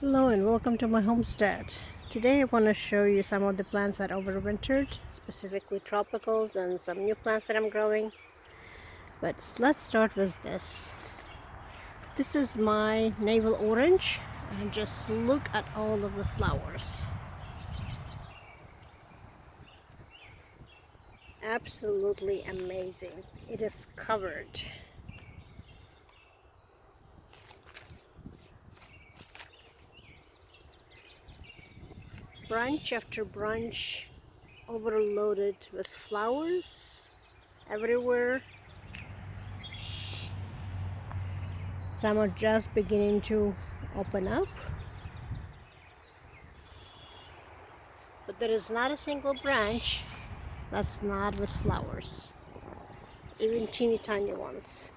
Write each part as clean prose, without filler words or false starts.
Hello and welcome to my homestead. Today I want to show you some of the plants that overwintered, specifically tropicals and some new plants that I'm growing. But let's start with this. This is my navel orange and just look at all of the flowers. Absolutely amazing. It is covered. Branch after branch overloaded with flowers everywhere. Some are just beginning to open up. But there is not a single branch that's not with flowers. Even teeny tiny ones.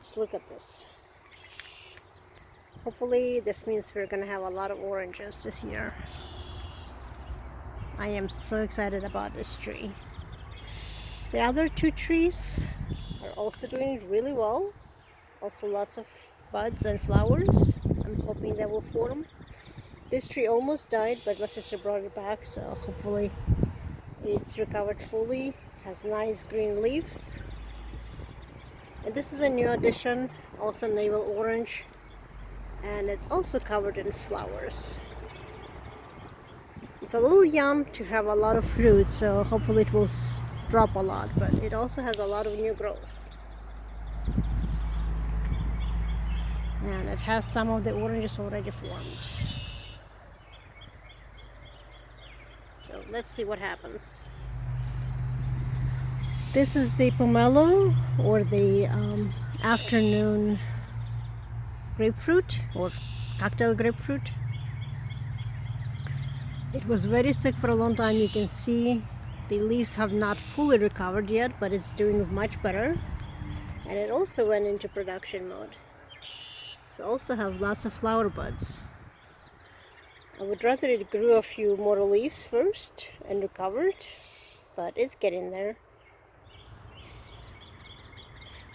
Just look at this. Hopefully this means we're gonna have a lot of oranges this year. I am so excited about this tree. The other two trees are also doing really well. Also lots of buds and flowers. I'm hoping they will form. This tree almost died, but my sister brought it back, so hopefully it's recovered fully. It has nice green leaves. And this is a new addition, also navel orange, and it's also covered in flowers. It's a little young to have a lot of fruit, so hopefully it will drop a lot, but it also has a lot of new growth. And it has some of the oranges already formed. So let's see what happens. This is the pomelo, or the afternoon grapefruit, or cocktail grapefruit. It was very sick for a long time. You can see the leaves have not fully recovered yet, but it's doing much better. And it also went into production mode. So also have lots of flower buds. I would rather it grew a few more leaves first and recovered, but it's getting there.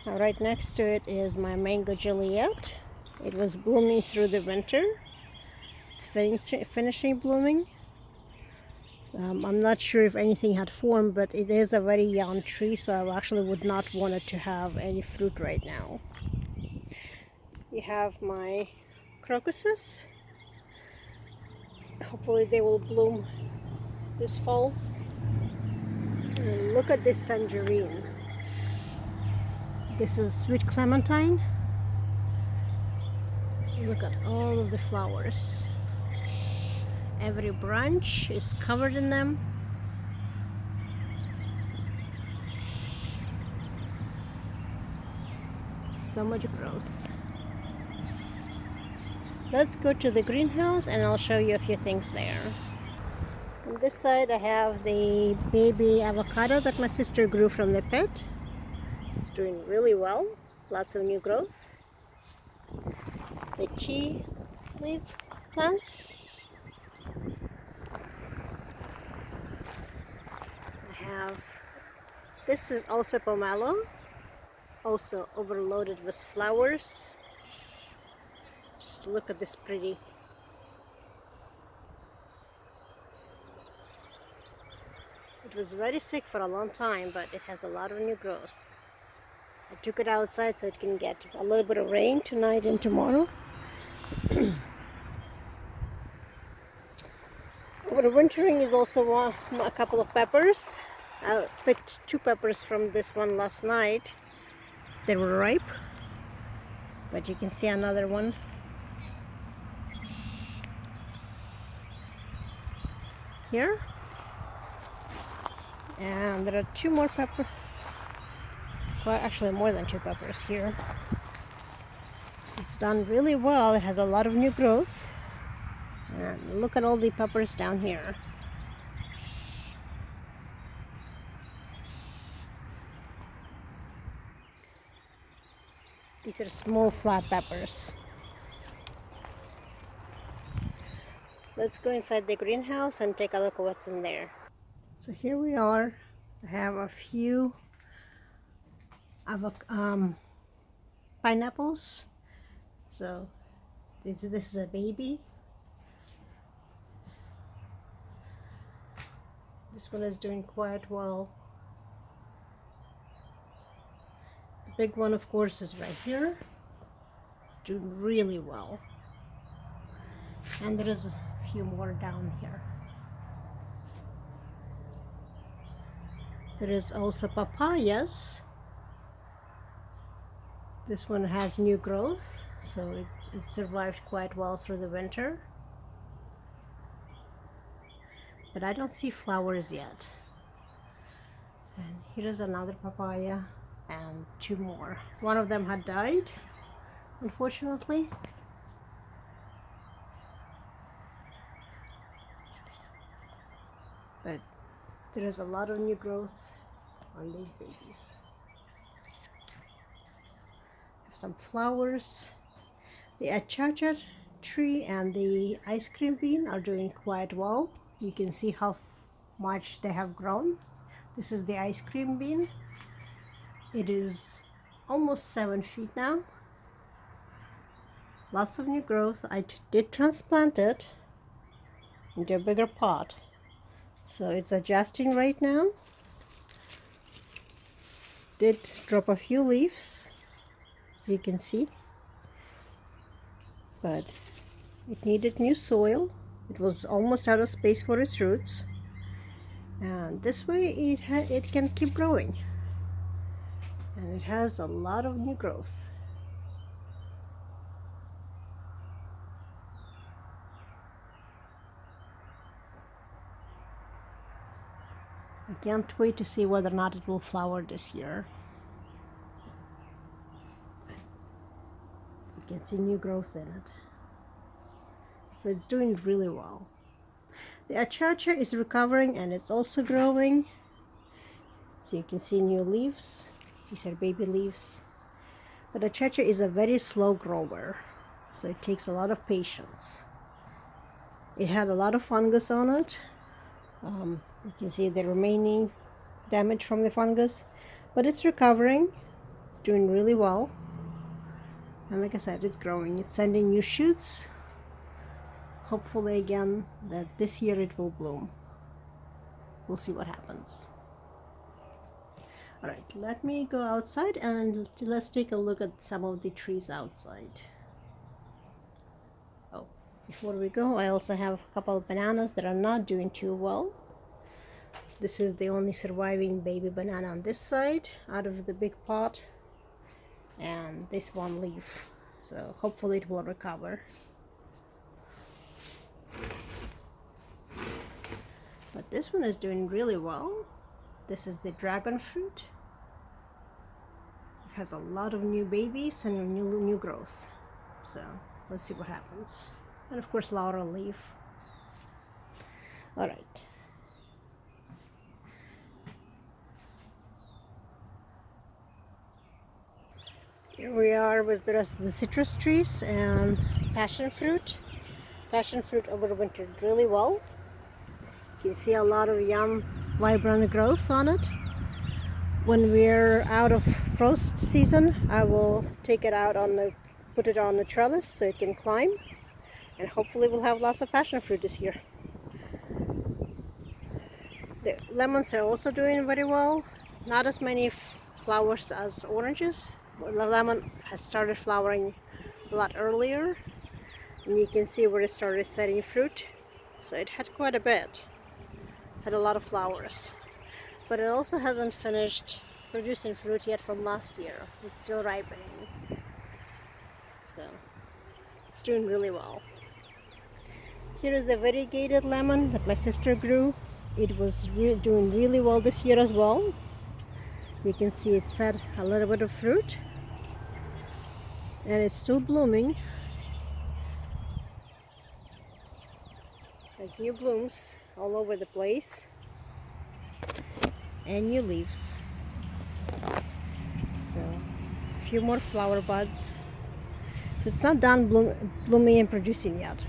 Now right next to it is my mango Juliet. It was blooming through the winter. It's finishing blooming. I'm not sure if anything had formed, but it is a very young tree, so I actually would not want it to have any fruit right now. You have my crocuses. Hopefully they will bloom this fall. And look at this tangerine. This is sweet clementine. Look at all of the flowers. Every branch is covered in them. So much growth. Let's go to the greenhouse and I'll show you a few things there. On this side I have the baby avocado that my sister grew from the pit. It's doing really well. Lots of new growth. The tea leaf plants. This is also pomelo, also overloaded with flowers. Just look at this pretty. It was very sick for a long time, but it has a lot of new growth. I took it outside so it can get a little bit of rain tonight and tomorrow. Overwintering is also a couple of peppers. I picked 2 peppers from this one last night. They were ripe, but you can see another one. Here. And there are 2 more peppers. Well, actually more than 2 peppers here. It's done really well. It has a lot of new growth. And look at all the peppers down here. These are small flat peppers. Let's go inside the greenhouse and take a look at what's in there. So here we are. I have a few pineapples. So This is a baby. This one is doing quite well. The big one, of course, is right here. It's doing really well. And there is a few more down here. There is also papayas. This one has new growth, so it survived quite well through the winter. But I don't see flowers yet. And here is another papaya and two more. One of them had died, unfortunately. But there is a lot of new growth on these babies. Have some flowers. The achacha tree and the ice cream bean are doing quite well. You can see how much they have grown. This is the ice cream bean. It is almost 7 feet now. Lots of new growth. I did transplant it into a bigger pot. So it's adjusting right now. Did drop a few leaves, as you can see. But it needed new soil. It was almost out of space for its roots. And this way it can keep growing. And it has a lot of new growth. I can't wait to see whether or not it will flower this year. You can see new growth in it. So it's doing really well. The achacha is recovering and it's also growing. So you can see new leaves. These are baby leaves. But achacha is a very slow grower, so it takes a lot of patience. It had a lot of fungus on it. You can see the remaining damage from the fungus, but it's recovering. It's doing really well. And like I said, it's growing. It's sending new shoots. Hopefully again that this year it will bloom. We'll see what happens. Alright, let me go outside and let's take a look at some of the trees outside. Oh, before we go, I also have a couple of bananas that are not doing too well. This is the only surviving baby banana on this side out of the big pot, and this one leaf. So hopefully it will recover. But this one is doing really well. This is the dragon fruit. It has a lot of new babies and new growth. So let's see what happens. And of course laurel leaf. Alright. Here we are with the rest of the citrus trees and passion fruit. Passion fruit overwintered really well. You can see a lot of young, vibrant growth on it. When we're out of frost season, I will take it out put it on the trellis so it can climb, and hopefully we'll have lots of passion fruit this year. The lemons are also doing very well. Not as many flowers as oranges. The lemon has started flowering a lot earlier, and you can see where it started setting fruit. So it had quite a bit. Had a lot of flowers. But it also hasn't finished producing fruit yet from last year. It's still ripening. So it's doing really well. Here is the variegated lemon that my sister grew. It was doing really well this year as well. You can see it set a little bit of fruit, and it's still blooming. There's new blooms all over the place and new leaves. So a few more flower buds. So it's not done blooming and producing yet.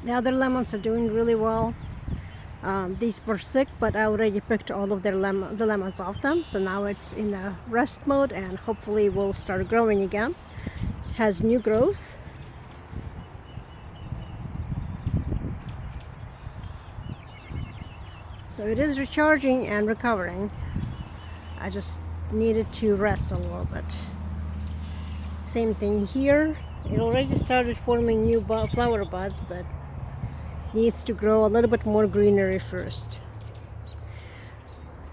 The other lemons are doing really well. These were sick, but I already picked all of the lemons off them, so now it's in a rest mode and hopefully will start growing again. It has new growth. So it is recharging and recovering. I just needed to rest a little bit. Same thing here. It already started forming new flower buds, but needs to grow a little bit more greenery first.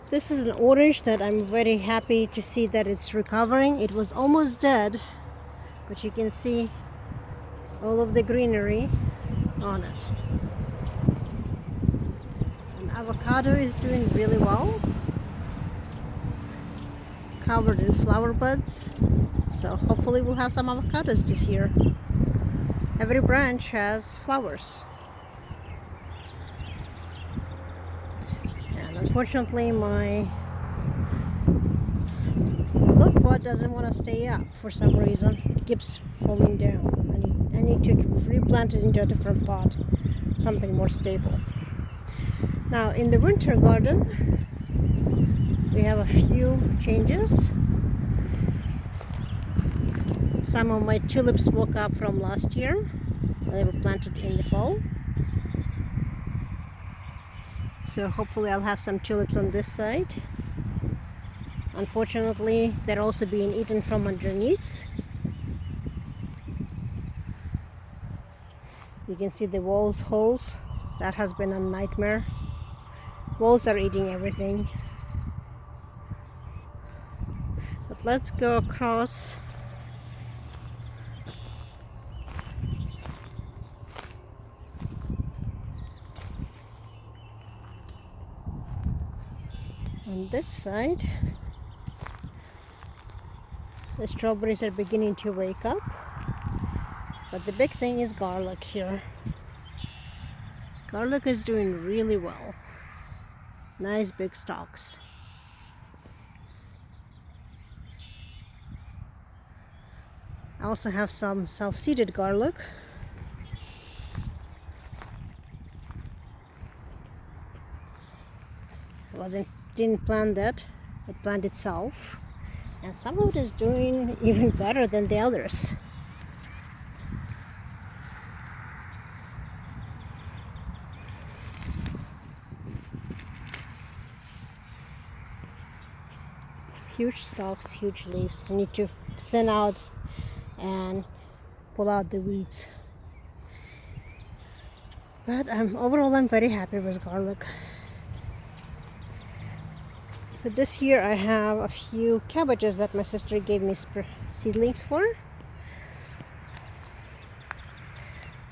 This is an orange that I'm very happy to see that it's recovering. It was almost dead, but you can see all of the greenery on it. And avocado is doing really well, covered in flower buds. So hopefully we'll have some avocados this year. Every branch has flowers. And unfortunately my loquat doesn't want to stay up for some reason. It keeps falling down. I need to replant it into a different pot, something more stable. Now in the winter garden, we have a few changes. Some of my tulips woke up from last year. They were planted in the fall. So hopefully I'll have some tulips on this side. Unfortunately, they're also being eaten from underneath. You can see the walls holes. That has been a nightmare. Walls are eating everything. But let's go across. On this side, the strawberries are beginning to wake up, but the big thing is garlic here. Garlic is doing really well. Nice big stalks. I also have some self-seeded garlic. Didn't plant that, it planted itself, and some of it is doing even better than the others. Huge stalks, huge leaves. I need to thin out and pull out the weeds. But overall I'm very happy with garlic. So this year I have a few cabbages that my sister gave me seedlings for.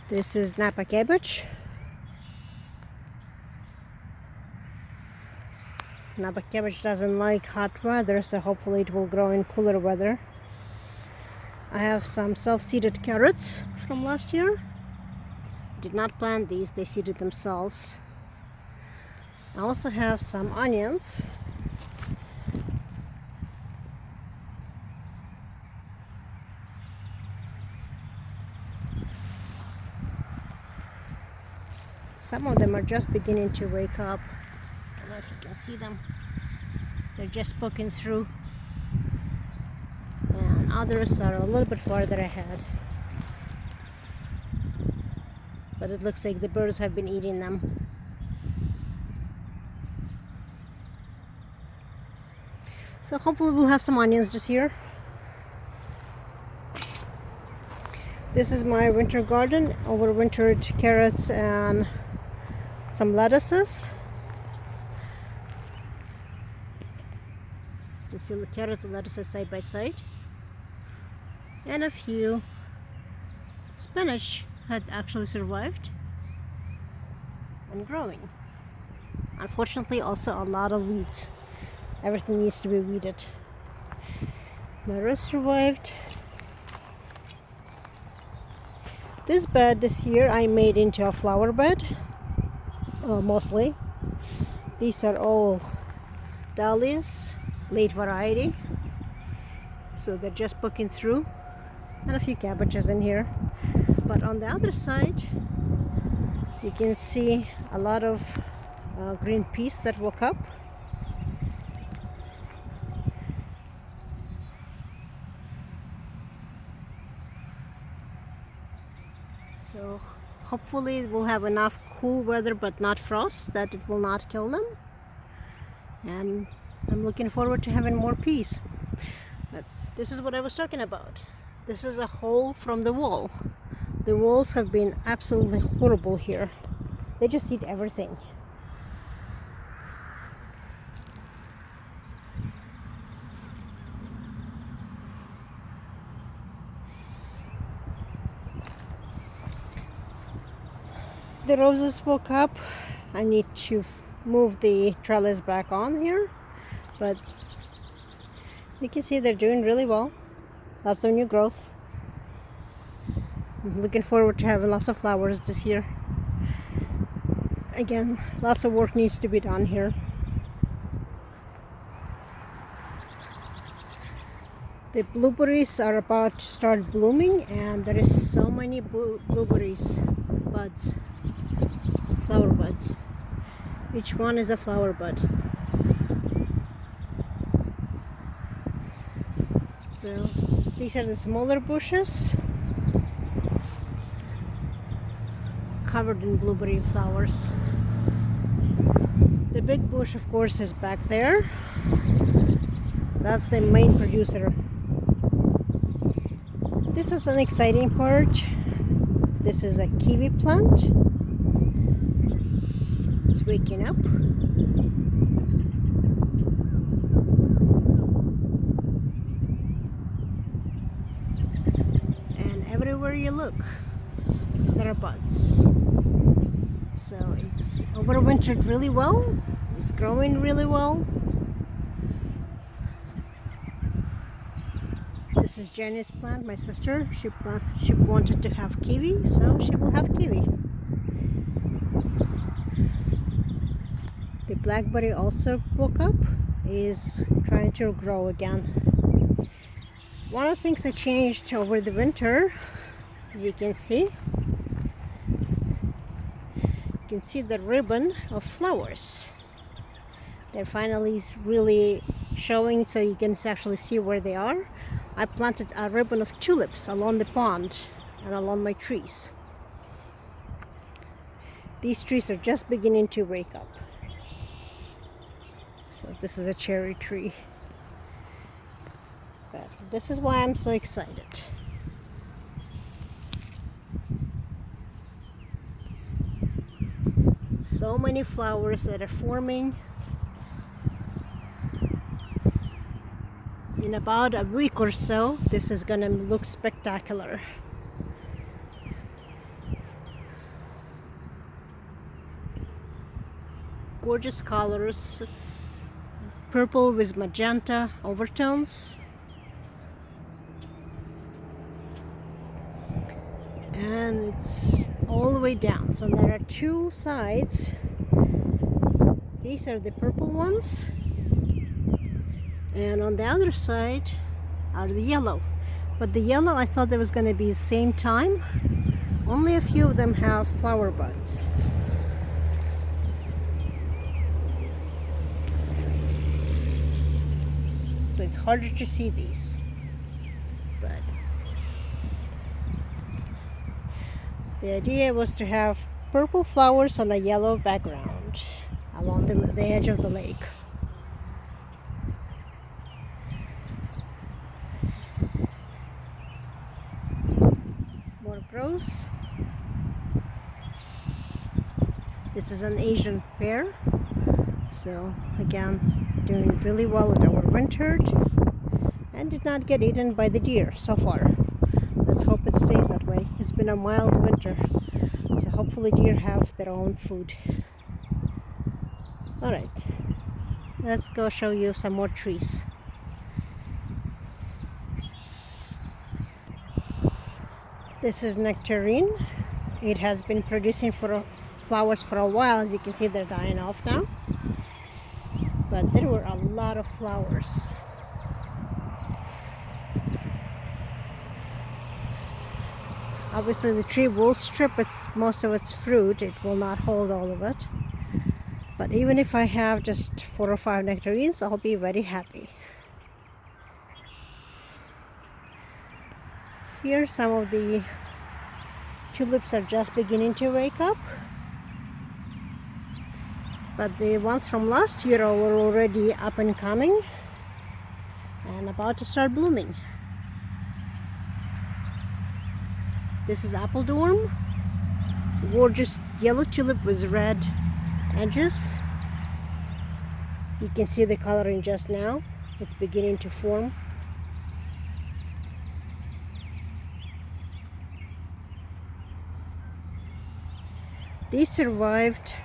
This is Napa cabbage. Napa cabbage doesn't like hot weather, so hopefully it will grow in cooler weather. I have some self-seeded carrots from last year. Did not plant these, they seeded themselves. I also have some onions. Some of them are just beginning to wake up. I don't know if you can see them. They're just poking through. And others are a little bit farther ahead. But it looks like the birds have been eating them. So hopefully we'll have some onions this year. This is my winter garden, overwintered carrots and some lettuces. You see the carrots and lettuces side by side. And a few spinach had actually survived and growing. Unfortunately, also a lot of weeds. Everything needs to be weeded. The rest survived. This bed this year I made into a flower bed. Well, mostly. These are all dahlias, late variety. So they're just poking through. And a few cabbages in here. But on the other side, you can see a lot of green peas that woke up. So Hopefully it will have enough cool weather but not frost that it will not kill them. And I'm looking forward to having more peas. But this is what I was talking about. This is a hole from the wall. The walls have been absolutely horrible here. They just eat everything. The roses woke up. I need to move the trellis back on here, but you can see they're doing really well. Lots of new growth. I'm looking forward to having lots of flowers this year. Again, lots of work needs to be done here. The blueberries are about to start blooming, and there is so many blueberries buds, flower buds. Each one is a flower bud. So these are the smaller bushes covered in blueberry flowers. The big bush, of course, is back there. That's the main producer. This is an exciting part. This is a kiwi plant. It's waking up. And everywhere you look, there are buds. So it's overwintered really well. It's growing really well. This is Jenny's plant, my sister. She wanted to have kiwi, so she will have kiwi. The blackberry also woke up, is trying to grow again. One of the things that changed over the winter, as you can see the ribbon of flowers. They're finally really showing, so you can actually see where they are. I planted a ribbon of tulips along the pond and along my trees. These trees are just beginning to wake up. So this is a cherry tree. But this is why I'm so excited. So many flowers that are forming. In about a week or so, this is gonna look spectacular. Gorgeous colors, purple with magenta overtones. And it's all the way down. So there are two sides. These are the purple ones. And on the other side are the yellow. But the yellow, I thought there was going to be the same time. Only a few of them have flower buds. So it's harder to see these. But the idea was to have purple flowers on a yellow background along the edge of the lake. More growth. This is an Asian pear. So again, doing really well. It overwintered and did not get eaten by the deer so far. Let's hope it stays that way. It's been a mild winter, so hopefully deer have their own food. Alright, let's go show you some more trees. This is nectarine. It has been producing flowers for a while. As you can see, they're dying off now. But there were a lot of flowers. Obviously the tree will strip most of its fruit. It will not hold all of it. But even if I have just 4 or 5 nectarines, I'll be very happy. Here are some of the tulips are just beginning to wake up. But the ones from last year are already up and coming and about to start blooming. This is apple dorm. Gorgeous yellow tulip with red edges. You can see the coloring just now. It's beginning to form. These survived,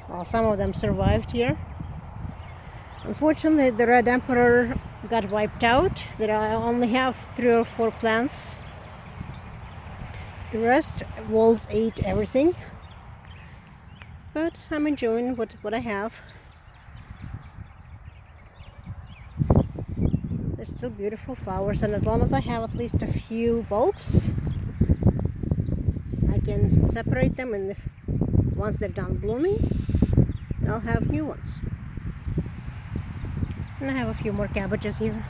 well, some of them survived here. Unfortunately, the red emperor got wiped out. There I only have 3 or 4 plants. The rest, wolves ate everything. But I'm enjoying what I have. They're still beautiful flowers, and as long as I have at least a few bulbs, I can separate them, and once they're done blooming, I'll have new ones. And I have a few more cabbages here.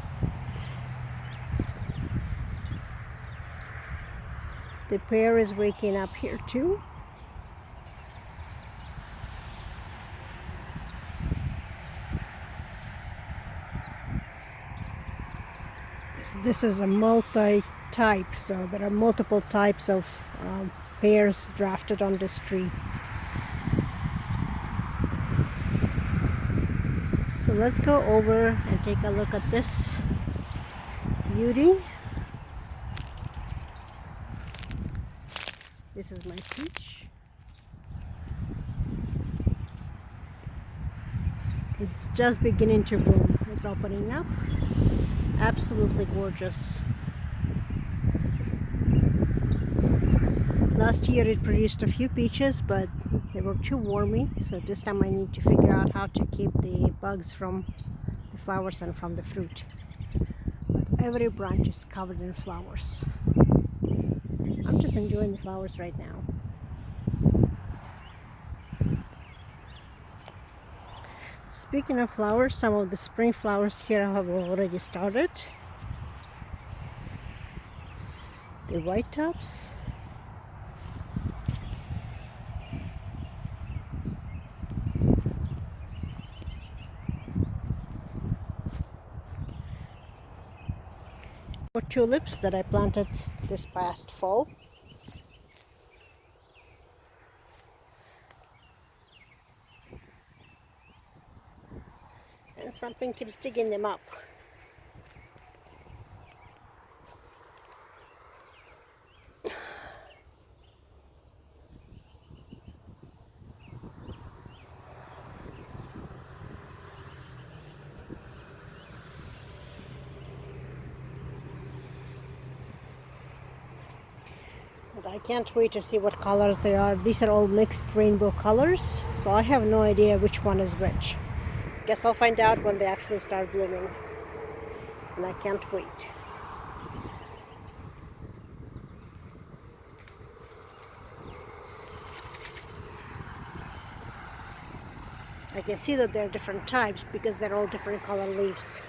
The pear is waking up here too. This is a multi-type, so there are multiple types of pears grafted on this tree. So let's go over and take a look at this beauty. This is my peach. It's just beginning to bloom. It's opening up. Absolutely gorgeous. Last year it produced a few peaches, but they were too wormy, so this time I need to figure out how to keep the bugs from the flowers and from the fruit. But every branch is covered in flowers. I'm just enjoying the flowers right now. Speaking of flowers, some of the spring flowers here have already started. The white tops. More tulips that I planted this past fall. And something keeps digging them up. But I can't wait to see what colors they are. These are all mixed rainbow colors, so I have no idea which one is which. Guess I'll find out when they actually start blooming, and I can't wait. I can see that they're different types because they're all different color leaves.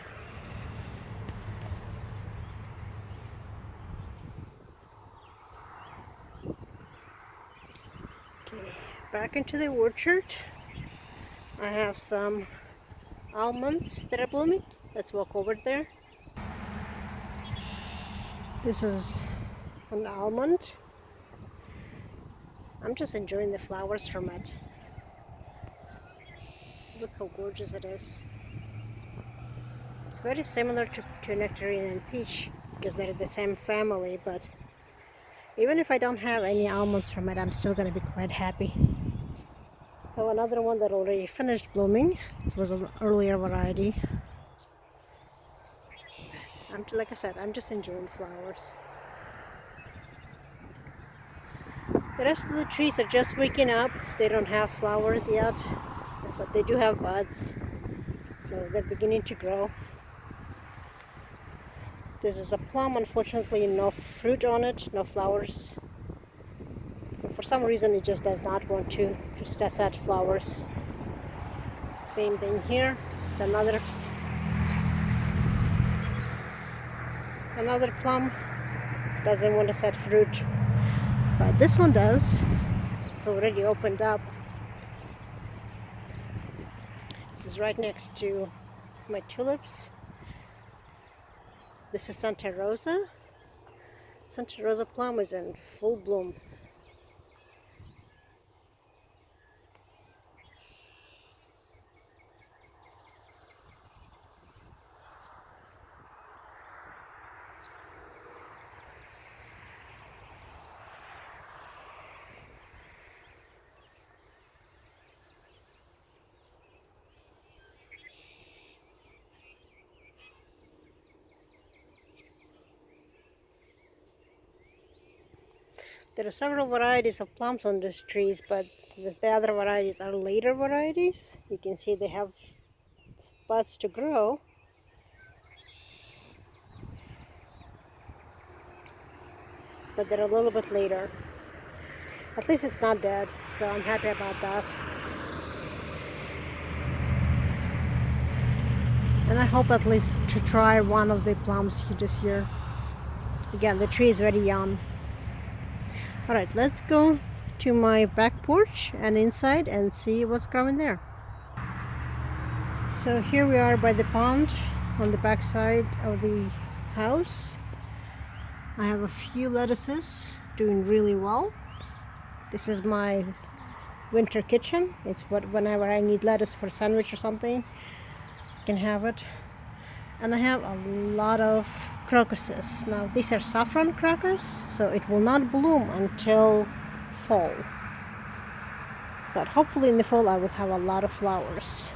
Okay, back into the orchard. I have some almonds that are blooming. Let's walk over there. This is an almond. I'm just enjoying the flowers from it. Look how gorgeous it is. It's very similar to nectarine and peach because they're the same family, but even if I don't have any almonds from it, I'm still going to be quite happy. So another one that already finished blooming. It was an earlier variety. Like I said, I'm just enjoying flowers. The rest of the trees are just waking up. They don't have flowers yet, but they do have buds, so they're beginning to grow. This is a plum. Unfortunately, no fruit on it, no flowers. So for some reason it just does not want to set flowers. Same thing here. It's another plum. Doesn't want to set fruit. But but this one does. It's already opened up. It's right next to my tulips. This is Santa Rosa. Santa Rosa plum is in full bloom. There are several varieties of plums on these trees, but the other varieties are later varieties. You can see they have buds to grow. But they're a little bit later. At least it's not dead, so I'm happy about that. And I hope at least to try one of the plums this year. Again, the tree is very young. Alright, let's go to my back porch and inside and see what's growing there. So here we are by the pond on the back side of the house. I have a few lettuces doing really well. This is my winter kitchen. It's what whenever I need lettuce for a sandwich or something, I can have it. And I have a lot of crocuses. Now these are saffron crocus, so it will not bloom until fall. But hopefully in the fall I will have a lot of flowers.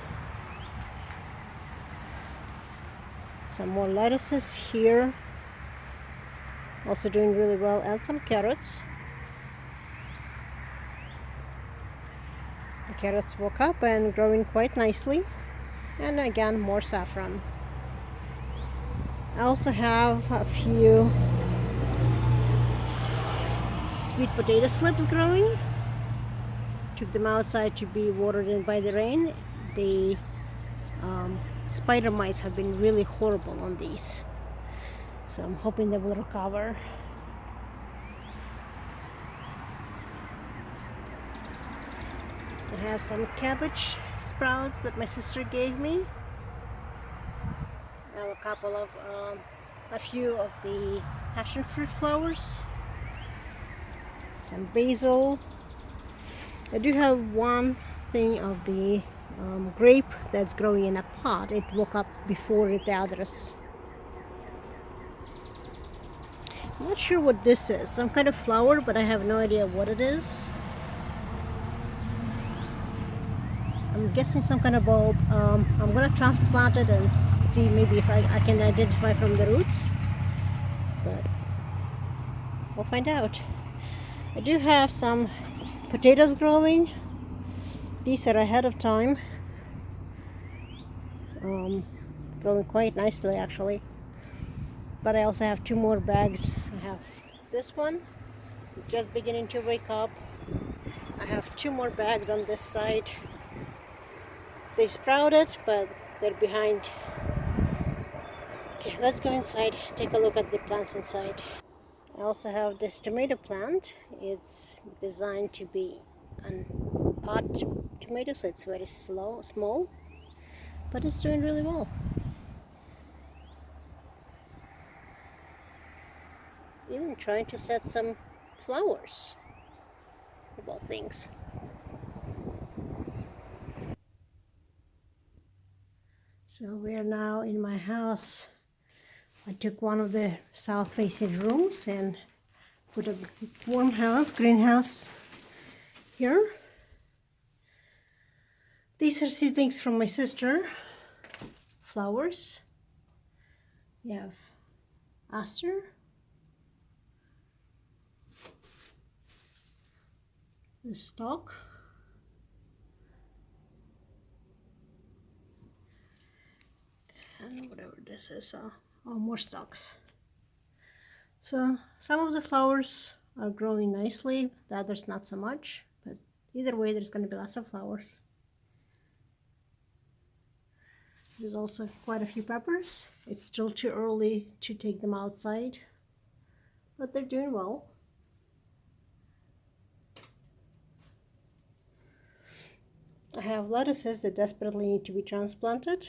Some more lettuces here. Also doing really well, and some carrots. The carrots woke up and growing quite nicely. And again, more saffron. I also have a few sweet potato slips growing. Took them outside to be watered in by the rain. The spider mites have been really horrible on these, so I'm hoping they will recover. I have some cabbage sprouts that my sister gave me. I have a few of the passion fruit flowers, some basil. I do have one thing of the grape that's growing in a pot. It woke up before the others. I'm not sure what this is. Some kind of flower, but I have no idea what it is. I'm guessing some kind of bulb. I'm gonna transplant it and see maybe if I can identify from the roots, but we'll find out. I do have some potatoes growing. These are ahead of time. Growing quite nicely actually. But I also have two more bags. I have this one, just beginning to wake up. I have two more bags on this side. They sprouted, but they're behind. Okay, let's go inside, take a look at the plants inside. I also have this tomato plant. It's designed to be a pot tomato, so it's very small, but it's doing really well. Even trying to set some flowers, of all things. So we are now in my house. I took one of the south-facing rooms and put a greenhouse here. These are seedlings from my sister. Flowers. You have aster, the stalk, and whatever this is, more stalks. So some of the flowers are growing nicely, the others not so much, but either way there's going to be lots of flowers. There's also quite a few peppers. It's still too early to take them outside, but they're doing well. I have lettuces that desperately need to be transplanted,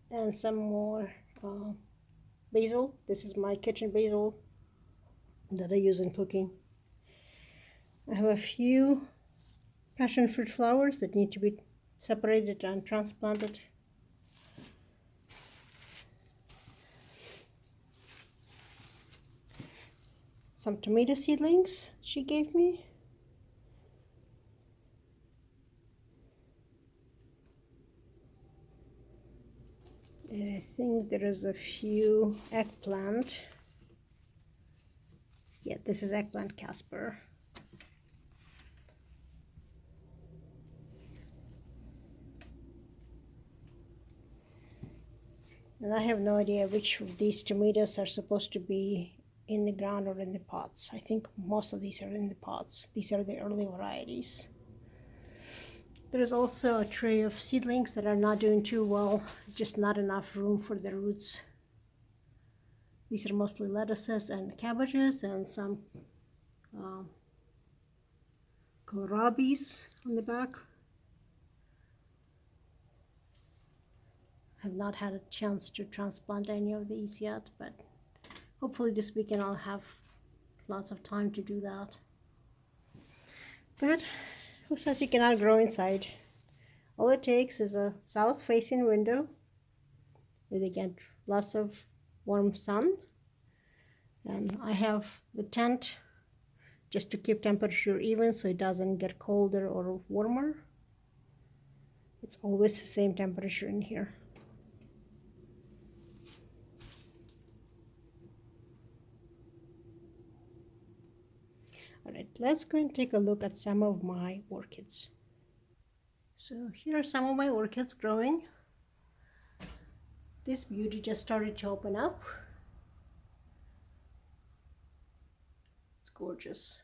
and some more basil. This is my kitchen basil that I use in cooking. I have a few passion fruit flowers that need to be separated and transplanted. Some tomato seedlings she gave me. And I think there is a few eggplant. Yeah, this is eggplant Casper. And I have no idea which of these tomatoes are supposed to be in the ground or in the pots. I think most of these are in the pots. These are the early varieties. There is also a tray of seedlings that are not doing too well, just not enough room for their roots. These are mostly lettuces and cabbages and some kohlrabis on the back. Have not had a chance to transplant any of these yet, but hopefully this weekend I'll have lots of time to do that. But who says you cannot grow inside? All it takes is a south-facing window where they get lots of warm sun. And I have the tent just to keep temperature even so it doesn't get colder or warmer. It's always the same temperature in here. Alright, let's go and take a look at some of my orchids. So here are some of my orchids growing. This beauty just started to open up. It's gorgeous.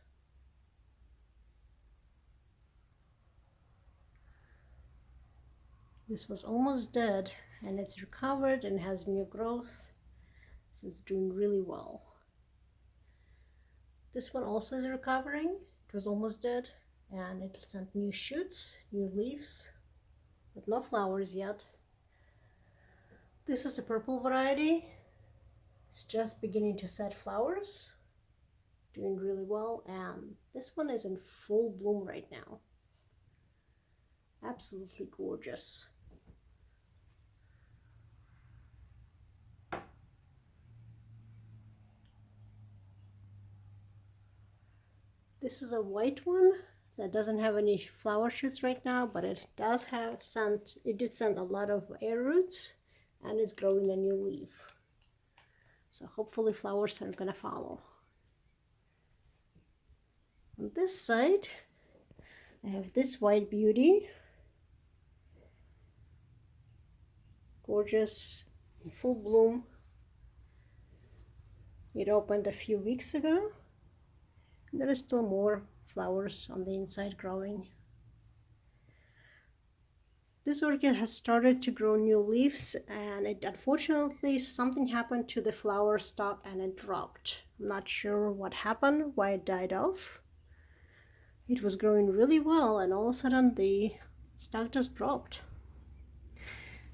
This was almost dead and it's recovered and has new growth, so it's doing really well. This one also is recovering. It was almost dead and it sent new shoots, new leaves, but no flowers yet. This is a purple variety. It's just beginning to set flowers, doing really well, and this one is in full bloom right now. Absolutely gorgeous. This is a white one that doesn't have any flower shoots right now, but it did send a lot of air roots and it's growing a new leaf. So hopefully flowers are gonna follow. On this side, I have this white beauty. Gorgeous, in full bloom. It opened a few weeks ago. There is still more flowers on the inside growing. This orchid has started to grow new leaves, and unfortunately something happened to the flower stalk and it dropped. I'm not sure what happened, why it died off. It was growing really well and all of a sudden the stalk just dropped.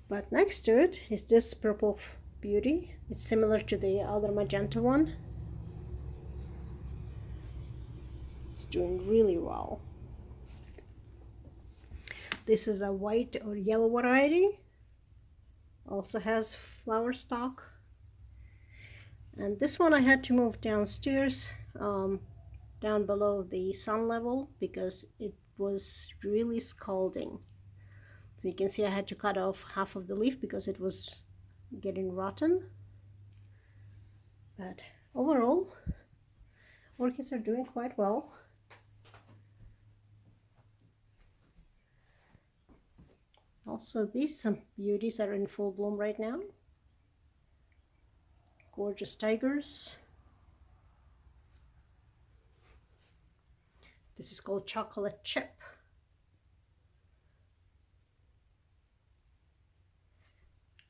But next to it is this purple beauty. It's similar to the other magenta one. It's doing really well. This is a white or yellow variety. Also has flower stalk. And this one I had to move downstairs, down below the sun level, because it was really scalding. So you can see I had to cut off half of the leaf because it was getting rotten. But overall, orchids are doing quite well. Also, these beauties are in full bloom right now. Gorgeous tigers. This is called chocolate chip.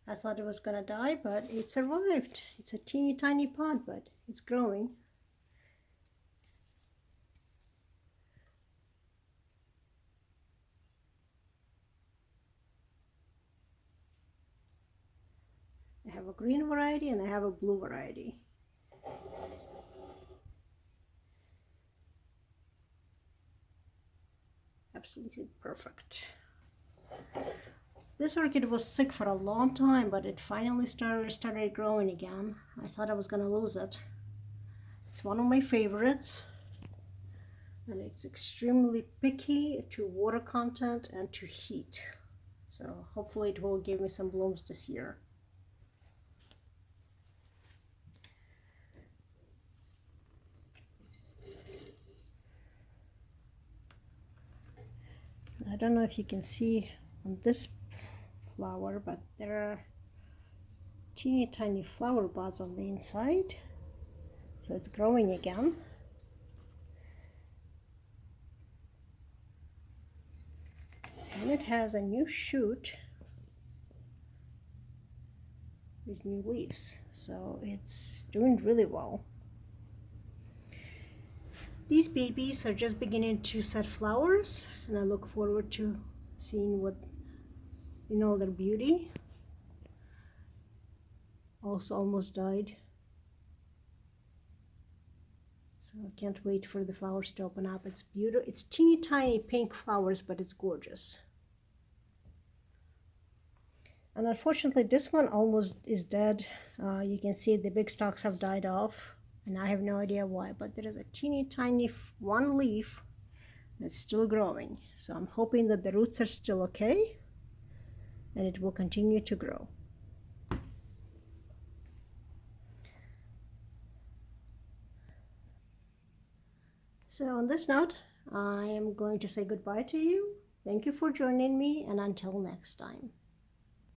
I thought it was gonna die, but it survived. It's a teeny tiny pod, but it's growing. have a green variety and I have a blue variety. Absolutely perfect. This orchid was sick for a long time, but it finally started growing again. I thought I was gonna lose it. It's one of my favorites, and it's extremely picky to water content and to heat. So hopefully it will give me some blooms this year. I don't know if you can see on this flower, but there are teeny tiny flower buds on the inside. So it's growing again. And it has a new shoot with new leaves. So it's doing really well. These babies are just beginning to set flowers, and I look forward to seeing what in all their beauty. Also almost died. So I can't wait for the flowers to open up. It's beautiful. It's teeny tiny pink flowers, but it's gorgeous. And unfortunately, this one almost is dead. You can see the big stalks have died off, and I have no idea why, but there is a teeny tiny one leaf that's still growing. So I'm hoping that the roots are still okay and it will continue to grow. So on this note, I am going to say goodbye to you. Thank you for joining me, and until next time.